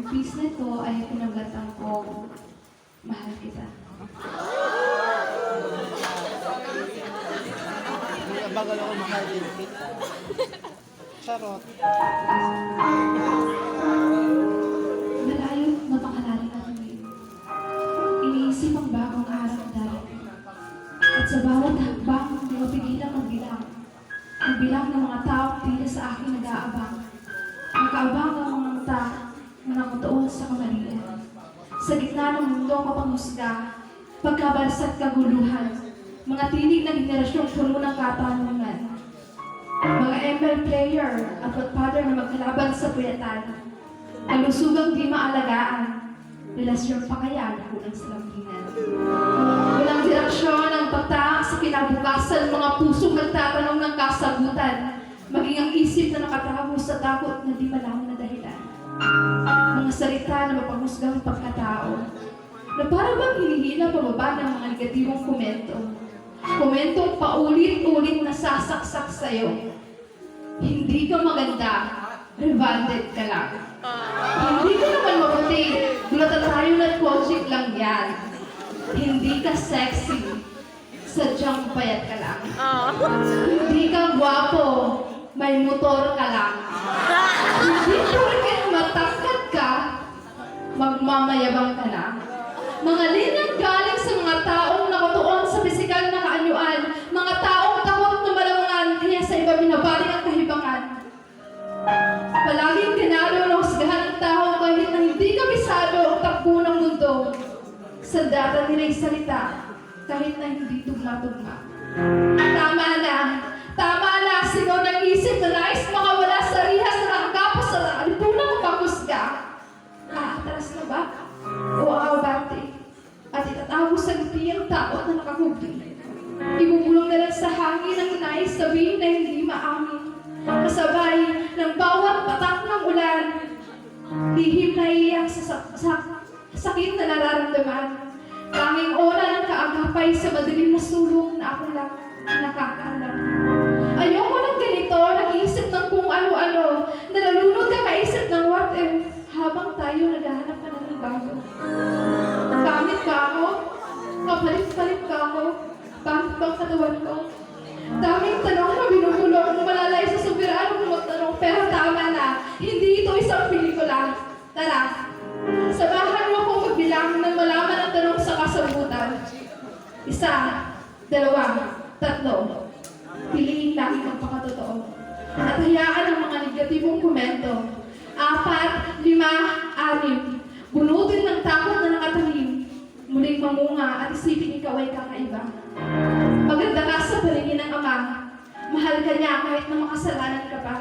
piece nito ay pinagatan ko, mahal kita. Bagal ako mahal din kita. Charot. Malayo na pakalarin ako ngayon. Iniisip ang bagong araw na darating. At sa bawat hakbang, hindi ko pigilang magbilang. Magbilang ng mga taong tila sa akin nag-aabang. Nakaabang ang mga mata na nakatuon sa kamalian. Sa gitna ng mundong mapanghusga, pagkabalsat kaguluhan, mga tinig ng generasyong puno ng katanungan. Mga ML player at godfather na magkalaban sa puyatan. Kalusugang di maalagaan, relasyon pa kaya na kulang sa lambinan. Walang direksyon ang pagtaang sa kinabukasan, mga pusong nagtatanong ng kasagutan, maging ang isip na nakatago sa takot na di malawang na dahilan. Mga salita na mapanghusgang pagkatao, na para bang hinihila pababa ng mga negatibong komento. Komentong paulit-ulit na sasaksak sa'yo. Hindi ka maganda, rebanded ka lang. Hindi ka naman mabuti, gulatan tayo na project lang yan. Hindi ka sexy, sadyang payat ka lang. Hindi ka gwapo, may motor ka lang. Hindi porket matangkad ka, magmamayabang ka na. Mga linyang galing sa mga taong nakatuon sa pisikal na kaanyuan, mga taong takot na malamangan, kaya sa iba binabaling ang kahibangan. Palaging ganado na husgahan ng tao kahit na hindi kabisado ang takbo ng mundo. Sandata nila'y salita kahit na hindi tugma-tugma. Tama na, sigaw ng isip na nais makawala sa rihas na nakagapos sa alipunang pagkusga. Aatras na ba? O aawbante? At itatago sa ngiti ang takot na nakakubli. Ibubulong na lang sa hangin ang nais sabihin na hindi maamin. Kasabay ng bawat patak ng ulan, lihim na iyak sa sakit na nararamdaman. Tanging ora ng kaagapay sa madilim na sulong na ako lang nakakaalam. Ayoko ng ganito, nag-iisip ng kung ano-ano, nalulunod ka kaisip ng what if, habang tayo naghahanap ka na ng bago. Gamit ka ako, kapalit-palit ka ako, bakit bang katawan ko? Daming tanong na binubulong, malalay sa soberano kung magtanong, pero tama na, hindi ito isang pelikula. Tara, sabahan mo akong magbilang nang malaman ang tanong sa kasagutan. 1, 2, 3. Piliin lagi ang pakatotoo. At hayaan ang mga negatibong komento. 4, 5, 6. Bunutin ng takot na nakatalim. Muling mamunga at isipin ikaw ay kakaiba. Maganda ka sa paligid ng Ama. Mahal ka niya kahit na makasalanan ka pa.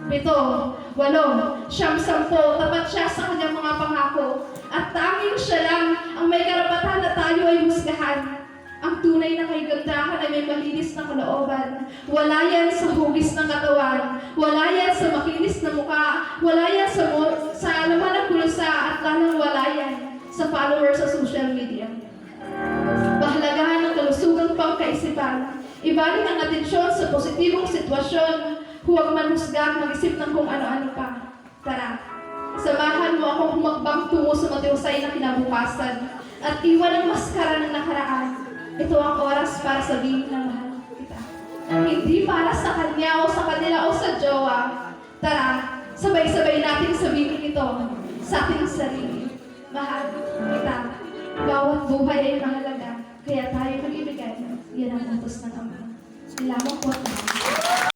7, 8, 9, 10. Tapat siya sa kanyang mga pangako. At tanging siya lang ang may karapatan na tayo ay husgahan. Ang tunay na kaigandahan ay may malinis na kalooban. Wala yan sa hugis ng katawan. Wala yan sa makinis na mukha. Wala yan sa laman ng kulsa. At lalong wala yan sa followers sa social media. Pahalagahan ng kalusugang pangkaisipan. Ibaling ang atensyon sa positibong sitwasyon. Huwag manhusga at mag-isip ng kung ano-ano pa. Tara, samahan mo akong humakbang tungo sa matiwasay na kinabukasan at iwan ang maskara ng nakaraan. Ito ang oras para sabihin ng mahal kita. Hindi para sa kanya o sa kanila o sa jowa. Tara, sabay-sabay natin sabihin ito sa ating sarili. Mahal kita. Bawat buhay ay mahalaga. Kaya tayo mag-ibigay. Yan ang utos ng Ama. Salamat po.